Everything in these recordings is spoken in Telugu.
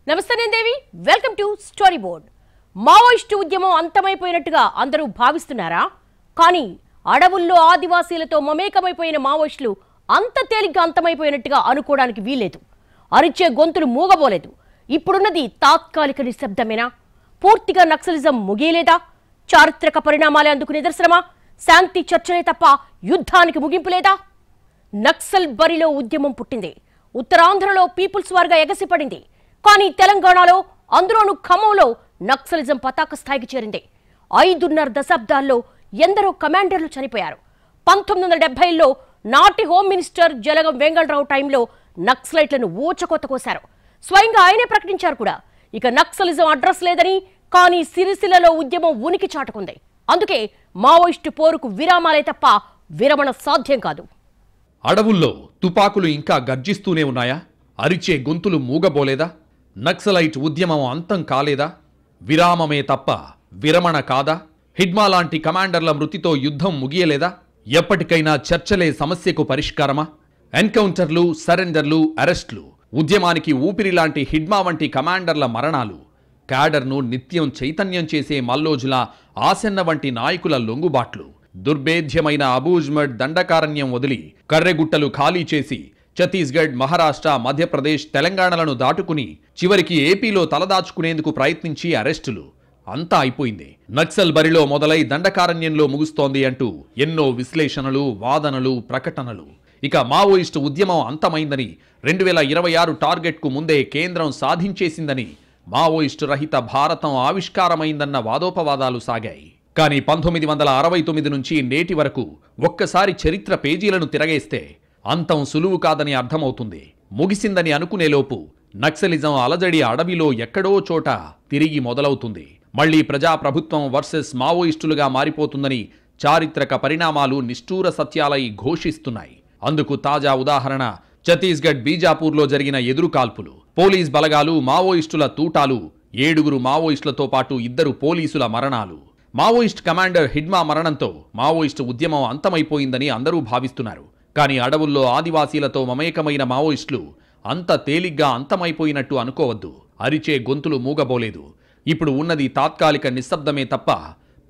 నమస్తే నేను దేవి welcome to story board. Maoist ఉద్యమం అంతమైపోయినట్టుగా అందరూ భావిస్తున్నారా? కానీ అడవుల్లో ఆదివాసీలతో మమేకమైపోయిన మావోయిస్టులు అంత తేలిగ్గా అంతమైపోయినట్టుగా అనుకోవడానికి వీలేదు. అరిచే గొంతులు మూగబోలేదు. ఇప్పుడున్నది తాత్కాలిక నిశ్శబ్దమేనా? పూర్తిగా నక్సలిజం ముగియలేదా? చారిత్రక పరిణామాలే అందుకు నిదర్శనమా? శాంతి చర్చలే తప్ప యుద్ధానికి ముగింపు లేదా? నక్సల్ బరిలో ఉద్యమం పుట్టింది. ఉత్తరాంధ్రలో పీపుల్స్ వార్గా ఎగసిపడింది. కానీ తెలంగాణలో, అందులోనూ ఖమ్మంలో నక్సలిజం పతాక స్థాయికి చేరింది. 5.5 దశాబ్దాల్లో ఎందరో కమాండర్లు చనిపోయారు. 1970లో నాటి హోమ్ మినిస్టర్ జలగం వెంగళరావు టైంలో నక్సలైట్లను ఊచకోత కోశారు. స్వయంగా ఆయనే ప్రకటించారు కూడా. ఇక నక్సలిజం అడ్రస్ లేదని, కానీ సిరిసిల్లలో ఉద్యమం ఉనికి చాటుకుంది. అందుకే మావోయిస్టు పోరుకు విరామాలే తప్ప విరమణ సాధ్యం కాదు. అడవుల్లో తుపాకులు ఇంకా గర్జిస్తూనే ఉన్నాయా? అరిచే గొంతులు మూగబోలేదా? నక్సలైట్ ఉద్యమం అంతం కాలేదా? విరామమే తప్ప విరమణ కాదా? హిడ్మా లాంటి కమాండర్ల మృతితో యుద్ధం ముగియలేదా? ఎప్పటికైనా చర్చలే సమస్యకు పరిష్కారమా? ఎన్కౌంటర్లు, సరెండర్లు, అరెస్టులు, ఉద్యమానికి ఊపిరి లాంటి హిడ్మా వంటి కమాండర్ల మరణాలు, క్యాడర్ను నిత్యం చైతన్యం చేసే మల్లోజుల, ఆసెన్న వంటి నాయకుల లొంగుబాట్లు, దుర్భేద్యమైన అబూజ్మడ్ దండకారణ్యం వదిలి కర్రెగుట్టలు ఖాళీ చేసి ఛత్తీస్గఢ్, మహారాష్ట్ర, మధ్యప్రదేశ్, తెలంగాణలను దాటుకుని చివరికి ఏపీలో తలదాచుకునేందుకు ప్రయత్నించి అరెస్టులు, అంతా అయిపోయింది. నక్సల్ బరిలో మొదలై దండకారణ్యంలో ముగుస్తోంది అంటూ ఎన్నో విశ్లేషణలు, వాదనలు, ప్రకటనలు. ఇక మావోయిస్టు ఉద్యమం అంతమైందని, 2026 టార్గెట్కు ముందే కేంద్రం సాధించేసిందని, మావోయిస్టు రహిత భారతం ఆవిష్కారమైందన్న వాదోపవాదాలు సాగాయి. కానీ 1969 నుంచి నేటి వరకు ఒక్కసారి చరిత్ర పేజీలను తిరగేస్తే అంతం సులువు కాదని అర్థమవుతుంది. ముగిసిందని అనుకునేలోపు నక్సలిజం అలజడి అడవిలో ఎక్కడో చోట తిరిగి మొదలవుతుంది. మళ్లీ ప్రజాప్రభుత్వం వర్సెస్ మావోయిస్టులుగా మారిపోతుందని చారిత్రక పరిణామాలు నిష్ఠూర సత్యాలై ఘోషిస్తున్నాయి. అందుకు తాజా ఉదాహరణ ఛత్తీస్గఢ్, బీజాపూర్లో జరిగిన ఎదురుకాల్పులు. పోలీస్ బలగాలు, మావోయిస్టుల తూటాలు, 7 మావోయిస్టులతో పాటు 2 పోలీసుల మరణాలు. మావోయిస్ట్ కమాండర్ హిడ్మా మరణంతో మావోయిస్టు ఉద్యమం అంతమైపోయిందని అందరూ భావిస్తున్నారు. కానీ అడవుల్లో ఆదివాసీలతో మమేకమైన మావోయిస్టులు అంత తేలిగ్గా అంతమైపోయినట్టు అనుకోవద్దు. అరిచే గొంతులు మూగబోలేదు. ఇప్పుడు ఉన్నది తాత్కాలిక నిశ్శబ్దమే తప్ప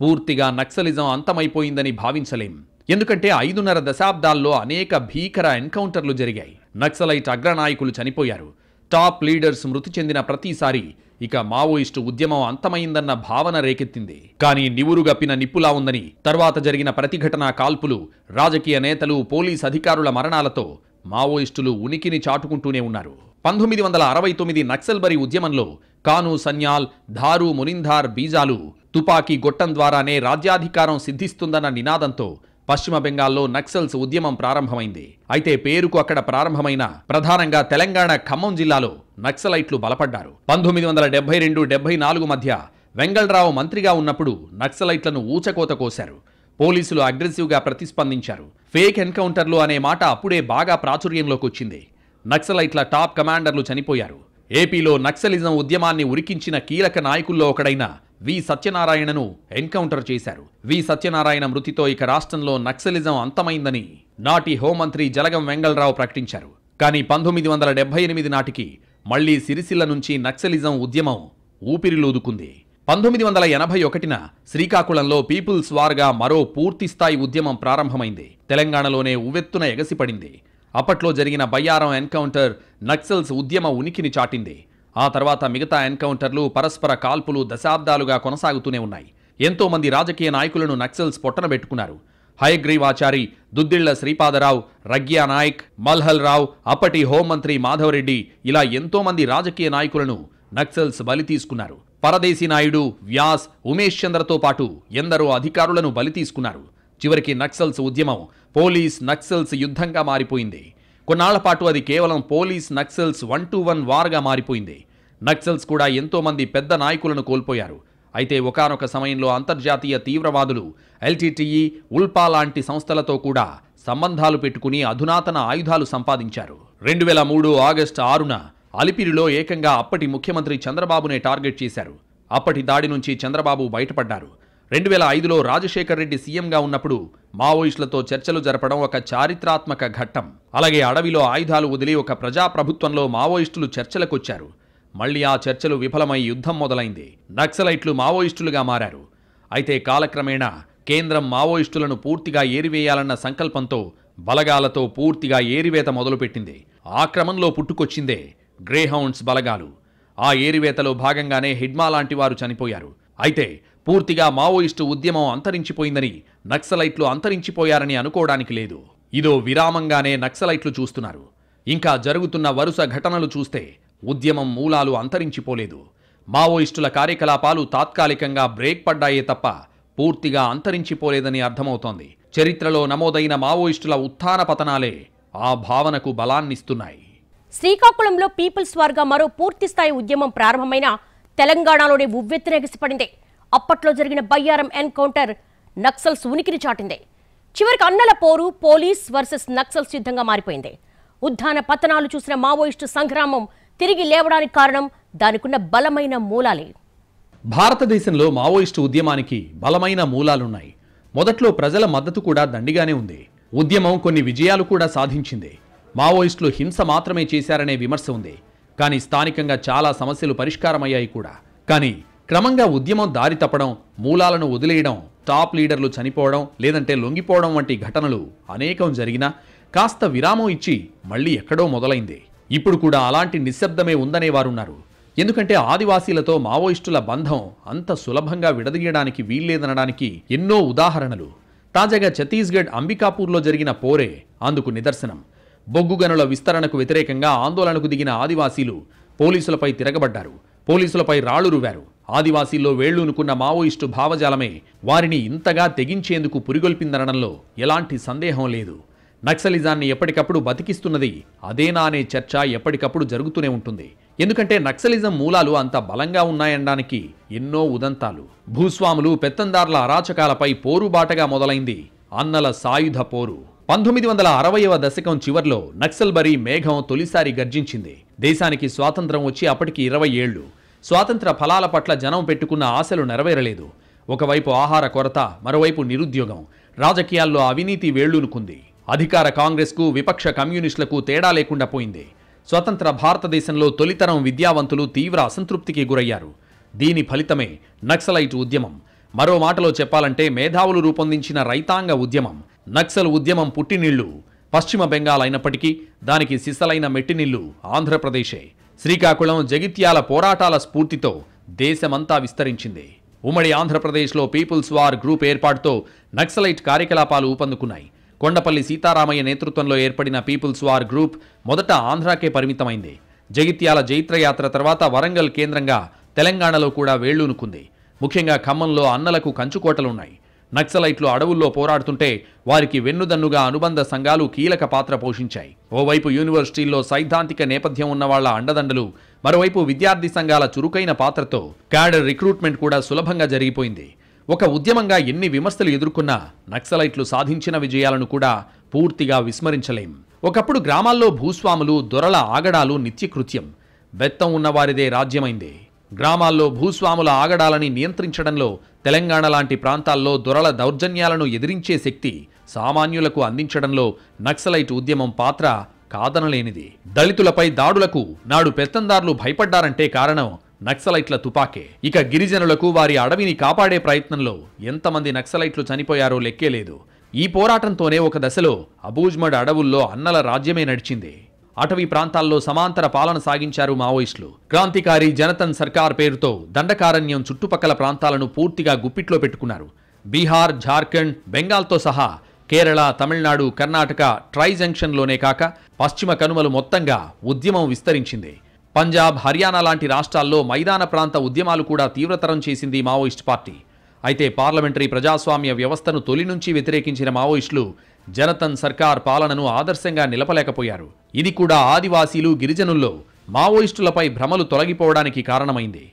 పూర్తిగా నక్సలిజం అంతమైపోయిందని భావించలేం. ఎందుకంటే 5.5 దశాబ్దాల్లో అనేక భీకర ఎన్కౌంటర్లు జరిగాయి. నక్సలైట్ అగ్రనాయకులు చనిపోయారు. టాప్ లీడర్స్ మృతి చెందిన ప్రతిసారి ఇక మావోయిస్టు ఉద్యమం అంతమైందన్న భావన రేకెత్తింది. కానీ నివురుగప్పిన నిప్పులా ఉందని, తర్వాత జరిగిన ప్రతిఘటన, కాల్పులు, రాజకీయ నేతలు, పోలీస్ అధికారుల మరణాలతో మావోయిస్టులు ఉనికిని చాటుకుంటూనే ఉన్నారు. 1969 నక్సల్బరీ ఉద్యమంలో కాను సన్యాల్, ధారు మునిందార్ బీజాలు, తుపాకీ గొట్టం ద్వారానే రాజ్యాధికారం సిద్ధిస్తుందన్న నినాదంతో పశ్చిమ బెంగాల్లో నక్సల్స్ ఉద్యమం ప్రారంభమైంది. అయితే పేరుకు అక్కడ ప్రారంభమైన ప్రధానంగా తెలంగాణ ఖమ్మం జిల్లాలో నక్సలైట్లు బలపడ్డారు. 1972-74 మధ్య వెంగళరావు మంత్రిగా ఉన్నప్పుడు నక్సలైట్లను ఊచకోత కోశారు. పోలీసులు అగ్రెసివ్గా ప్రతిస్పందించారు. ఫేక్ ఎన్కౌంటర్లు అనే మాట అప్పుడే బాగా ప్రాచుర్యంలోకి వచ్చింది. నక్సలైట్ల టాప్ కమాండర్లు చనిపోయారు. ఏపీలో నక్సలిజం ఉద్యమాన్ని ఉరికించిన కీలక నాయకుల్లో ఒకడైన వి సత్యనారాయణను ఎన్కౌంటర్ చేశారు. వి సత్యనారాయణ మృతితో ఇక రాష్ట్రంలో నక్సలిజం అంతమైందని నాటి హోంమంత్రి జలగం వెంగళరావు ప్రకటించారు. కానీ 1978 నాటికి మళ్లీ సిరిసిల్ల నుంచి నక్సలిజం ఉద్యమం ఊపిరిలూదుకుంది. 1981న శ్రీకాకుళంలో పీపుల్స్ వార్గా మరో పూర్తిస్థాయి ఉద్యమం ప్రారంభమైంది. తెలంగాణలోనే ఉవ్వెత్తున ఎగసిపడింది. అప్పట్లో జరిగిన బయ్యారం ఎన్కౌంటర్ నక్సల్స్ ఉద్యమ ఉనికిని చాటింది. ఆ తర్వాత మిగతా ఎన్కౌంటర్లు, పరస్పర కాల్పులు దశాబ్దాలుగా కొనసాగుతూనే ఉన్నాయి. ఎంతో మంది రాజకీయ నాయకులను నక్సల్స్ పొట్టనబెట్టుకున్నారు. హయగ్రీవాచారి, దుద్దిళ్ల శ్రీపాదరావు, రగ్యా నాయక్, మల్హల్ రావు, అప్పటి హోంమంత్రి మాధవరెడ్డి, ఇలా ఎంతో మంది రాజకీయ నాయకులను నక్సల్స్ బలి తీసుకున్నారు. పరదేశీ నాయుడు, వ్యాస్, ఉమేష్ చంద్రతో పాటు ఎందరో అధికారులను బలి తీసుకున్నారు. చివరికి నక్సల్స్ ఉద్యమం పోలీస్ నక్సల్స్ యుద్ధంగా మారిపోయింది. కొన్నాళ్ల పాటు అది కేవలం పోలీస్ నక్సల్స్ 1-to-1 వార్గా మారిపోయింది. నక్సల్స్ కూడా ఎంతో మంది పెద్ద నాయకులను కోల్పోయారు. అయితే ఒకానొక సమయంలో అంతర్జాతీయ తీవ్రవాదులు ఎల్టీటీఈ, ఉల్పా లాంటి సంస్థలతో కూడా సంబంధాలు పెట్టుకుని అధునాతన ఆయుధాలు సంపాదించారు. 2003 ఆగస్టు 6న అలిపిరిలో ఏకంగా అప్పటి ముఖ్యమంత్రి చంద్రబాబునే టార్గెట్ చేశారు. అప్పటి దాడి నుంచి చంద్రబాబు బయటపడ్డారు. 2005లో రాజశేఖర్ రెడ్డి సీఎంగా ఉన్నప్పుడు మావోయిస్టులతో చర్చలు జరపడం ఒక చారిత్రాత్మక ఘట్టం. అలాగే అడవిలో ఆయుధాలు వదిలి ఒక ప్రజాప్రభుత్వంలో మావోయిస్టులు చర్చలకొచ్చారు. మళ్లీ ఆ చర్చలు విఫలమై యుద్ధం మొదలైంది. నక్సలైట్లు మావోయిస్టులుగా మారారు. అయితే కాలక్రమేణా కేంద్రం మావోయిస్టులను పూర్తిగా ఏరివేయాలన్న సంకల్పంతో బలగాలతో పూర్తిగా ఏరివేత మొదలుపెట్టింది. ఆ క్రమంలో పుట్టుకొచ్చిందే గ్రేహౌండ్స్ బలగాలు. ఆ ఏరివేతలో భాగంగానే హిడ్మా లాంటి వారు చనిపోయారు. అయితే పూర్తిగా మావోయిస్టు ఉద్యమం అంతరించిపోయిందని, నక్సలైట్లు అంతరించిపోయారని అనుకోవడానికి లేదు. ఇదో విరామంగానే నక్సలైట్లు చూస్తున్నారు. ఇంకా జరుగుతున్న వరుస ఘటనలు చూస్తే ఉద్యమం మూలాలు అంతరించిపోలేదు. మావోయిస్టుల కార్యకలాపాలు తాత్కాలికంగా బ్రేక్ పడ్డాయే తప్ప పూర్తిగా అంతరించిపోలేదని అర్థమవుతోంది. చరిత్రలో నమోదైన మావోయిస్టుల ఉత్థాన పతనాలే ఆ భావనకు బలాన్నిస్తున్నాయి. శ్రీకాకుళంలో పీపుల్స్ వార్గా మరో పూర్తిస్థాయి ఉద్యమం ప్రారంభమైన తెలంగాణలోనే ఉవ్వెత్తునెగిసిపడింది. అప్పట్లో జరిగిన బయ్యారం ఎన్కౌంటర్ నక్సల్స్ ఉనికిని చాటింది. చివరికి అన్నల పోరు పోలీస్ వర్సెస్ నక్సల్స్ యుద్ధంగా మారిపోయింది. ఉద్దాన పతనాలు చూసిన మావోయిస్టు సంగ్రామం తిరిగి లేవడానికి కారణం దానికున్న బలమైన మూలాలే. భారతదేశంలో మావోయిస్టు ఉద్యమానికి బలమైన మూలాలున్నాయి. మొదట్లో ప్రజల మద్దతు కూడా దండిగానే ఉంది. ఉద్యమం కొన్ని విజయాలు కూడా సాధించింది. మావోయిస్టులు హింస మాత్రమే చేశారనే విమర్శ ఉంది. కానీ స్థానికంగా చాలా సమస్యలు పరిష్కారమయ్యాయి కూడా. కానీ క్రమంగా ఉద్యమం దారి తప్పడం, మూలాలను వదిలేయడం, టాప్ లీడర్లు చనిపోవడం లేదంటే లొంగిపోవడం వంటి ఘటనలు అనేకం జరిగినా కాస్త విరామం ఇచ్చి మళ్లీ ఎక్కడో మొదలైంది. ఇప్పుడు కూడా అలాంటి నిశ్శబ్దమే ఉందనేవారున్నారు. ఎందుకంటే ఆదివాసీలతో మావోయిస్టుల బంధం అంత సులభంగా విడదీయడానికి వీల్లేదనడానికి ఎన్నో ఉదాహరణలు. తాజాగా ఛత్తీస్గఢ్ అంబికాపూర్లో జరిగిన పోరే అందుకు నిదర్శనం. బొగ్గు గనుల విస్తరణకు వ్యతిరేకంగా ఆందోళనకు దిగిన ఆదివాసీలు పోలీసులపై తిరగబడ్డారు. పోలీసులపై రాళ్లు రువారు. ఆదివాసీల్లో వేళ్లూనుకున్న మావోయిస్టు భావజాలమే వారిని ఇంతగా తెగించేందుకు పురిగొల్పిందనడంలో ఎలాంటి సందేహం లేదు. నక్సలిజాన్ని ఎప్పటికప్పుడు బతికిస్తున్నది అదేనా అనే చర్చ ఎప్పటికప్పుడు జరుగుతూనే ఉంటుంది. ఎందుకంటే నక్సలిజం మూలాలు అంత బలంగా ఉన్నాయనడానికి ఎన్నో ఉదంతాలు. భూస్వాములు పెత్తందార్ల అరాచకాలపై పోరుబాటగా మొదలైంది అన్నల సాయుధ పోరు. 1960వ దశకం చివర్లో నక్సల్బరీ మేఘం తొలిసారి గర్జించింది. దేశానికి స్వాతంత్రం వచ్చి అప్పటికి 20 ఏళ్లు. స్వాతంత్ర ఫలాల పట్ల జనం పెట్టుకున్న ఆశలు నెరవేరలేదు. ఒకవైపు ఆహార కొరత, మరోవైపు నిరుద్యోగం, రాజకీయాల్లో అవినీతి వేళ్లూనుకుంది. అధికార కాంగ్రెస్కు విపక్ష కమ్యూనిస్టులకు తేడా లేకుండా పోయింది. స్వతంత్ర భారతదేశంలో తొలితరం విద్యావంతులు తీవ్ర అసంతృప్తికి గురయ్యారు. దీని ఫలితమే నక్సలైట్ ఉద్యమం. మరో మాటలో చెప్పాలంటే మేధావులు రూపొందించిన రైతాంగ ఉద్యమం. నక్సల్ ఉద్యమం పుట్టినిల్లు పశ్చిమ బెంగాల్ అయినప్పటికీ దానికి సిసలైన మెట్టినిల్లు ఆంధ్రప్రదేశే. శ్రీకాకుళం, జగిత్యాల పోరాటాల స్ఫూర్తితో దేశమంతా విస్తరించింది. ఉమ్మడి ఆంధ్రప్రదేశ్లో పీపుల్స్ వార్ గ్రూప్ ఏర్పాటుతో నక్సలైట్ కార్యకలాపాలు ఊపందుకున్నాయి. కొండపల్లి సీతారామయ్య నేతృత్వంలో ఏర్పడిన పీపుల్స్ వార్ గ్రూప్ మొదట ఆంధ్రాకే పరిమితమైంది. జగిత్యాల జైత్రయాత్ర తర్వాత వరంగల్ కేంద్రంగా తెలంగాణలో కూడా వేళ్లూనుకుంది. ముఖ్యంగా ఖమ్మంలో అన్నలకు కంచుకోటలున్నాయి. నక్సలైట్లు అడవుల్లో పోరాడుతుంటే వారికి వెన్నుదన్నుగా అనుబంధ సంఘాలు కీలక పాత్ర పోషించాయి. ఓవైపు యూనివర్సిటీల్లో సైద్ధాంతిక నేపథ్యం ఉన్న వాళ్ల అండదండలు, మరోవైపు విద్యార్థి సంఘాల చురుకైన పాత్రతో క్యాడర్ రిక్రూట్మెంట్ కూడా సులభంగా జరిగిపోయింది. ఒక ఉద్యమంగా ఎన్ని విమర్శలు ఎదుర్కొన్నా నక్సలైట్లు సాధించిన విజయాలను కూడా పూర్తిగా విస్మరించలేం. ఒకప్పుడు గ్రామాల్లో భూస్వాములు, దొరల ఆగడాలు నిత్యకృత్యం. బెత్తం ఉన్నవారిదే రాజ్యమైంది. గ్రామాల్లో భూస్వాముల ఆగడాలని నియంత్రించడంలో తెలంగాణ లాంటి ప్రాంతాల్లో దొరల దౌర్జన్యాలను ఎదిరించే శక్తి సామాన్యులకు అందించడంలో నక్సలైట్ ఉద్యమం పాత్ర కాదనలేనిది. దళితులపై దాడులకు నాడు పెత్తందార్లు భయపడ్డారంటే కారణం నక్సలైట్ల తుపాకే. ఇక గిరిజనులకు వారి అడవిని కాపాడే ప్రయత్నంలో ఎంతమంది నక్సలైట్లు చనిపోయారో లెక్కేలేదు. ఈ పోరాటంతోనే ఒక దశలో అబూజ్మడ్ అడవుల్లో అన్నల రాజ్యమే నడిచింది. అటవీ ప్రాంతాల్లో సమాంతర పాలన సాగించారు మావోయిస్టులు. క్రాంతికారి జనతన్ సర్కార్ పేరుతో దండకారణ్యం చుట్టుపక్కల ప్రాంతాలను పూర్తిగా గుప్పిట్లో పెట్టుకున్నారు. బీహార్, ఝార్ఖండ్, బెంగాల్తో సహా కేరళ, తమిళనాడు, కర్ణాటక ట్రై జంక్షన్లోనే కాక పశ్చిమ కనుమలు మొత్తంగా ఉద్యమం విస్తరించింది. పంజాబ్, హర్యానా లాంటి రాష్ట్రాల్లో మైదాన ప్రాంత ఉద్యమాలు కూడా తీవ్రతరం చేసింది మావోయిస్ట్ పార్టీ. అయితే పార్లమెంటరీ ప్రజాస్వామ్య వ్యవస్థను తొలి నుంచి వ్యతిరేకించిన మావోయిస్టులు జనతన్ సర్కార్ పాలనను ఆదర్శంగా నిలపలేకపోయారు. ఇది కూడా ఆదివాసీలు, గిరిజనుల్లో మావోయిస్టులపై భ్రమలు తొలగిపోవడానికి కారణమైంది.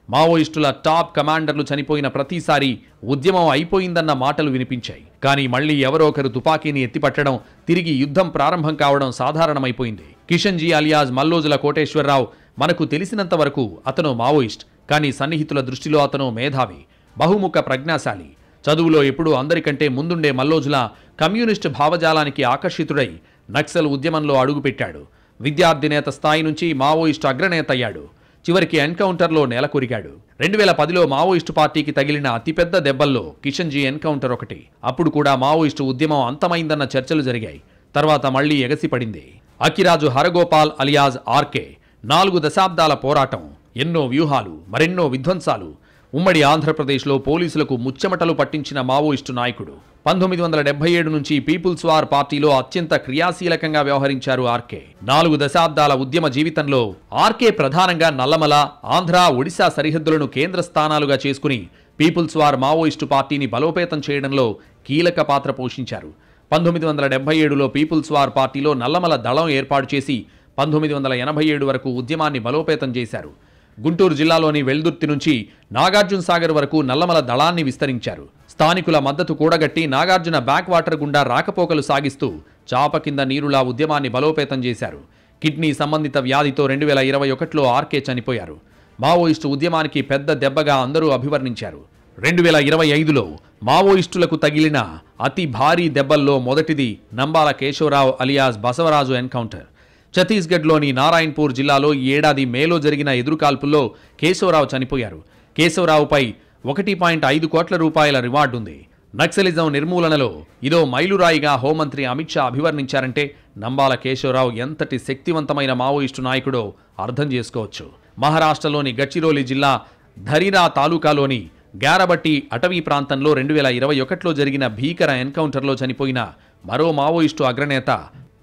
మావోయిస్టుల టాప్ కమాండర్లు చనిపోయిన ప్రతిసారి ఉద్యమం అయిపోయిందన్న మాటలు వినిపించాయి. కానీ మళ్లీ ఎవరో ఒకరు తుపాకీని ఎత్తిపట్టడం, తిరిగి యుద్ధం ప్రారంభం కావడం సాధారణమైపోయింది. కిషన్జీ అలియాజ్ మల్లోజుల కోటేశ్వరరావు మనకు తెలిసినంత వరకు అతను మావోయిస్ట్. కానీ సన్నిహితుల దృష్టిలో అతను మేధావి, బహుముఖ ప్రజ్ఞాశాలి. చదువులో ఎప్పుడూ అందరికంటే ముందుండే మల్లోజుల కమ్యూనిస్టు భావజాలానికి ఆకర్షితుడై నక్సల్ ఉద్యమంలో అడుగుపెట్టాడు. విద్యార్థి నేత స్థాయి నుంచి మావోయిస్టు అగ్రనేత అయ్యాడు. చివరికి ఎన్కౌంటర్లో నేలకొరిగాడు. 2010లో మావోయిస్టు పార్టీకి తగిలిన అతిపెద్ద దెబ్బల్లో కిషన్జీ ఎన్కౌంటర్ ఒకటి. అప్పుడు కూడా మావోయిస్టు ఉద్యమం అంతమైందన్న చర్చలు జరిగాయి. తర్వాత మళ్లీ ఎగసిపడింది. అక్కిరాజు హరగోపాల్ అలియాజ్ ఆర్కే 4 దశాబ్దాల పోరాటం, ఎన్నో వ్యూహాలు, మరెన్నో విధ్వంసాలు. ఉమ్మడి ఆంధ్రప్రదేశ్లో పోలీసులకు ముచ్చెమటలు పట్టించిన మావోయిస్టు నాయకుడు. 1977 నుంచి పీపుల్స్ వార్ పార్టీలో అత్యంత క్రియాశీలకంగా వ్యవహరించారు ఆర్కే. 4 దశాబ్దాల ఉద్యమ జీవితంలో ఆర్కే ప్రధానంగా నల్లమల, ఆంధ్ర, ఒడిశా సరిహద్దులను కేంద్ర స్థానాలుగా చేసుకుని పీపుల్స్ వార్ మావోయిస్టు పార్టీని బలోపేతం చేయడంలో కీలక పాత్ర పోషించారు. 1977లో పీపుల్స్ వార్ పార్టీలో నల్లమల దళం ఏర్పాటు చేసి 1987 వరకు ఉద్యమాన్ని బలోపేతం చేశారు. గుంటూరు జిల్లాలోని వెల్దుర్తి నుంచి నాగార్జున సాగర్ వరకు నల్లమల దళాన్ని విస్తరించారు. స్థానికుల మద్దతు కూడగట్టి నాగార్జున బ్యాక్ వాటర్ గుండా రాకపోకలు సాగిస్తూ చాప కింద నీరులా ఉద్యమాన్ని బలోపేతం చేశారు. కిడ్నీ సంబంధిత వ్యాధితో 2021లో ఆర్కే చనిపోయారు. మావోయిస్టు ఉద్యమానికి పెద్ద దెబ్బగా అందరూ అభివర్ణించారు. 2025లో మావోయిస్టులకు తగిలిన అతి భారీ దెబ్బల్లో మొదటిది నంబాల కేశవరావు అలియాస్ బసవరాజు ఎన్కౌంటర్. ఛత్తీస్గఢ్లోని నారాయణపూర్ జిల్లాలో ఈ ఏడాది మేలో జరిగిన ఎదురుకాల్పుల్లో కేశవరావు చనిపోయారు. కేశవరావుపై 1.5 కోట్ల రూపాయల రివార్డుంది. నక్సలిజం నిర్మూలనలో ఇదో మైలురాయిగా హోంమంత్రి అమిత్ షా అభివర్ణించారంటే నంబాల కేశవరావు ఎంతటి శక్తివంతమైన మావోయిస్టు నాయకుడో అర్థం చేసుకోవచ్చు. మహారాష్ట్రలోని గడ్చిరోలి జిల్లా ధరీరా తాలూకాలోని గ్యారబట్టి అటవీ ప్రాంతంలో 2021లో జరిగిన భీకర ఎన్కౌంటర్లో చనిపోయిన మరో మావోయిస్టు అగ్రనేత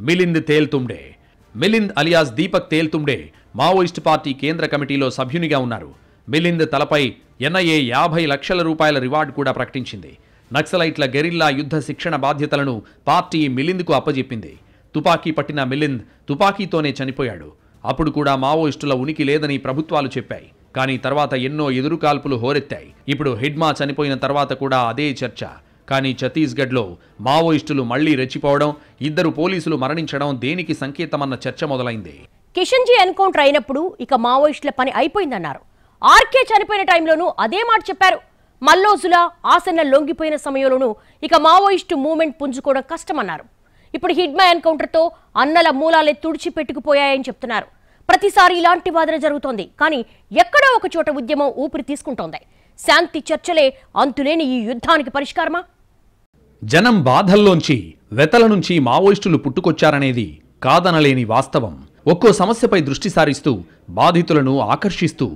Milind Teltumbde. Milind alias Deepak Teltumbde Maoist party కేంద్ర కమిటీలో సభ్యునిగా ఉన్నారు. మిలింద్ తలపై ఎన్ఐఏ 50 లక్షల రూపాయల రివార్డు కూడా ప్రకటించింది. నక్సలైట్ల గెరిల్లా యుద్ధ శిక్షణ బాధ్యతలను పార్టీ మిలింద్కు అప్పజెప్పింది. తుపాకీ పట్టిన మిలింద్ తుపాకీతోనే చనిపోయాడు. అప్పుడు కూడా మావోయిస్టుల ఉనికి లేదని ప్రభుత్వాలు చెప్పాయి. కానీ తర్వాత ఎన్నో ఎదురుకాల్పులు హోరెత్తాయి. ఇప్పుడు హిడ్మా చనిపోయిన తర్వాత కూడా అదే చర్చ. కానీ ఛత్తీస్గఢ్లో మావోయిస్టులు మళ్లీ రెచ్చిపోవడం, 2 పోలీసులు మరణించడం దేనికి సంకేతమన్న చర్చ మొదలైంది. కిషన్జీ ఎన్కౌంటర్ అయినప్పుడు ఇక మావోయిస్టుల పని అయిపోయిందన్నారు. ఆర్కే చనిపోయిన టైంలోనూ అదే మాట చెప్పారు. మల్లోజుల ఆసన్న లొంగిపోయిన సమయంలోనూ ఇక మావోయిస్టు మూవ్మెంట్ పుంజుకోవడం కష్టమన్నారు. ఇప్పుడు హిడ్మా ఎన్కౌంటర్తో అన్నల మూలాలే తుడిచిపెట్టుకుపోయాయని చెప్తున్నారు. ప్రతిసారి ఇలాంటి వాదన జరుగుతోంది. కానీ ఎక్కడో ఒక చోట ఉద్యమం ఊపిరి తీసుకుంటోంది. శాంతి చర్చలే అంతులేని ఈ యుద్ధానికి పరిష్కారమా? జనం బాధల్లోంచి, వెతల నుంచి మావోయిస్టులు పుట్టుకొచ్చారనేది కాదనలేని వాస్తవం. ఒక్కో సమస్యపై దృష్టి సారిస్తూ బాధితులను ఆకర్షిస్తూ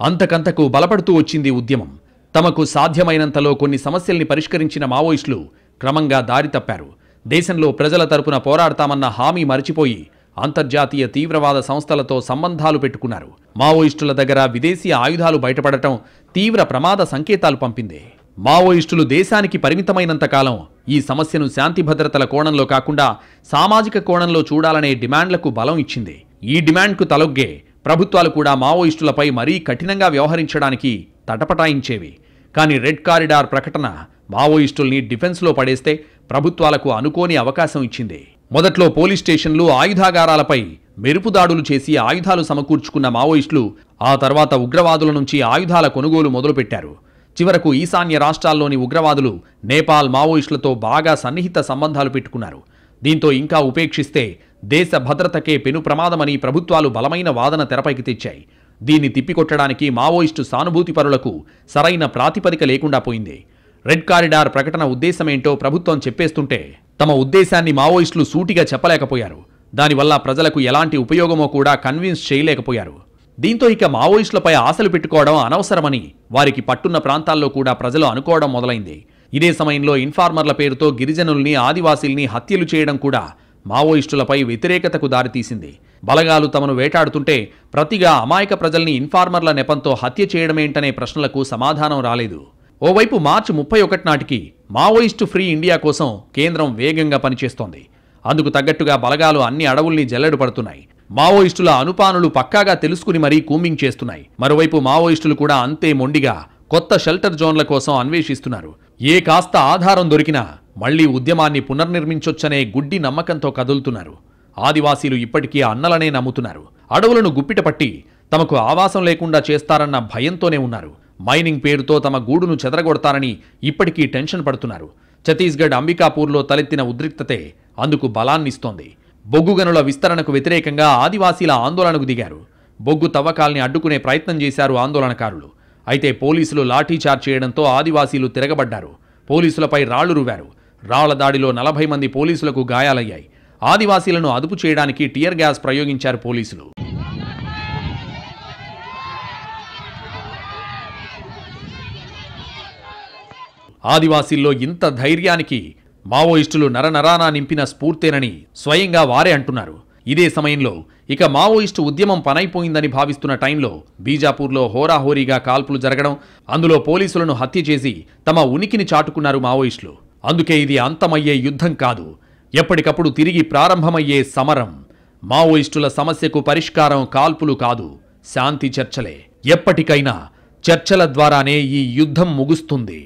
అంతకంతకు బలపడుతూ వచ్చింది ఉద్యమం. తమకు సాధ్యమైనంతలో కొన్ని సమస్యల్ని పరిష్కరించిన మావోయిస్టులు క్రమంగా దారి తప్పారు. దేశంలో ప్రజల తరపున పోరాడతామన్న హామీ మరిచిపోయి అంతర్జాతీయ తీవ్రవాద సంస్థలతో సంబంధాలు పెట్టుకున్నారు. మావోయిస్టుల దగ్గర విదేశీ ఆయుధాలు బయటపడటం తీవ్ర ప్రమాద సంకేతాలు పంపింది. మావోయిస్టులు దేశానికి పరిమితమైనంతకాలం ఈ సమస్యను శాంతి భద్రతల కోణంలో కాకుండా సామాజిక కోణంలో చూడాలనే డిమాండ్లకు బలం ఇచ్చింది. ఈ డిమాండ్కు తలొగ్గే ప్రభుత్వాలు కూడా మావోయిస్టులపై మరీ కఠినంగా వ్యవహరించడానికి తటపటాయించేవి. కానీ రెడ్ కారిడార్ ప్రకటన మావోయిస్టుల్ని డిఫెన్స్లో పడేస్తే ప్రభుత్వాలకు అనుకోని అవకాశం ఇచ్చింది. మొదట్లో పోలీస్ స్టేషన్లు, ఆయుధాగారాలపై మెరుపుదాడులు చేసి ఆయుధాలు సమకూర్చుకున్న మావోయిస్టులు ఆ తర్వాత ఉగ్రవాదుల నుంచి ఆయుధాల కొనుగోలు మొదలుపెట్టారు. చివరకు ఈశాన్య రాష్ట్రాల్లోని ఉగ్రవాదులు నేపాల్ మావోయిస్టులతో బాగా సన్నిహిత సంబంధాలు పెట్టుకున్నారు. దీంతో ఇంకా ఉపేక్షిస్తే దేశ భద్రతకే పెను ప్రమాదమని ప్రభుత్వాలు బలమైన వాదన తెరపైకి తెచ్చాయి. దీన్ని తిప్పికొట్టడానికి మావోయిస్టు సానుభూతిపరులకు సరైన ప్రాతిపదిక లేకుండా పోయింది. రెడ్ కారిడార్ ప్రకటన ఉద్దేశమేంటో ప్రభుత్వం చెప్పేస్తుంటే తమ ఉద్దేశాన్ని మావోయిస్టులు సూటిగా చెప్పలేకపోయారు. దానివల్ల ప్రజలకు ఎలాంటి ఉపయోగమో కూడా కన్విన్స్ చేయలేకపోయారు. దీంతో ఇక మావోయిస్టులపై ఆశలు పెట్టుకోవడం అనవసరమని వారికి పట్టున్న ప్రాంతాల్లో కూడా ప్రజలు అనుకోవడం మొదలైంది. ఇదే సమయంలో ఇన్ఫార్మర్ల పేరుతో గిరిజనుల్ని, ఆదివాసీల్ని హత్యలు చేయడం కూడా మావోయిస్టులపై వ్యతిరేకతకు దారితీసింది. బలగాలు తమను వేటాడుతుంటే ప్రతిగా అమాయక ప్రజల్ని ఇన్ఫార్మర్ల నెపంతో హత్య చేయడమేంటనే ప్రశ్నలకు సమాధానం రాలేదు. ఓవైపు మార్చి 31 నాటికి మావోయిస్టు ఫ్రీ ఇండియా కోసం కేంద్రం వేగంగా పనిచేస్తోంది. అందుకు తగ్గట్టుగా బలగాలు అన్ని అడవుల్ని జల్లెడు పడుతున్నాయి. మావోయిస్టుల అనుపానులు పక్కాగా తెలుసుకుని మరీ కూంబింగ్ చేస్తున్నాయి. మరోవైపు మావోయిస్టులు కూడా అంతే మొండిగా కొత్త షెల్టర్ జోన్ల కోసం అన్వేషిస్తున్నారు. ఏ కాస్త ఆధారం దొరికినా మళ్లీ ఉద్యమాన్ని పునర్నిర్మించొచ్చనే గుడ్డి నమ్మకంతో కదులుతున్నారు. ఆదివాసీలు ఇప్పటికీ అన్నలనే నమ్ముతున్నారు. అడవులను గుప్పిట పట్టి తమకు ఆవాసం లేకుండా చేస్తారన్న భయంతోనే ఉన్నారు. మైనింగ్ పేరుతో తమ గూడును చెదరగొడతారని ఇప్పటికీ టెన్షన్ పడుతున్నారు. ఛత్తీస్గఢ్ అంబికాపూర్లో తలెత్తిన ఉద్రిక్తతే అందుకు బలాన్నిస్తోంది. బొగ్గు గనుల విస్తరణకు వ్యతిరేకంగా ఆదివాసీల ఆందోళనకు దిగారు. బొగ్గు తవ్వకాల్ని అడ్డుకునే ప్రయత్నం చేశారు ఆందోళనకారులు. అయితే పోలీసులు లాఠీచార్జ్ చేయడంతో ఆదివాసీలు తిరగబడ్డారు. పోలీసులపై రాళ్లు రువ్వారు. రాళ్ల దాడిలో 40 మంది పోలీసులకు గాయాలయ్యాయి. ఆదివాసీలను అదుపు చేయడానికి టియర్ గ్యాస్ ప్రయోగించారు పోలీసులు. ఆదివాసీల్లో ఇంత ధైర్యానికి మావోయిస్టులు నరనరానా నింపిన స్ఫూర్తేనని స్వయంగా వారే అంటున్నారు. ఇదే సమయంలో ఇక మావోయిస్టు ఉద్యమం పనైపోయిందని భావిస్తున్న టైంలో బీజాపూర్లో హోరాహోరీగా కాల్పులు జరగడం, అందులో పోలీసులను హత్య చేసి తమ ఉనికిని చాటుకున్నారు మావోయిస్టులు. అందుకే ఇది అంతమయ్యే యుద్ధం కాదు, ఎప్పటికప్పుడు తిరిగి ప్రారంభమయ్యే సమరం. మావోయిస్టుల సమస్యకు పరిష్కారం కాల్పులు కాదు, శాంతి చర్చలే. ఎప్పటికైనా చర్చల ద్వారానే ఈ యుద్ధం ముగుస్తుంది.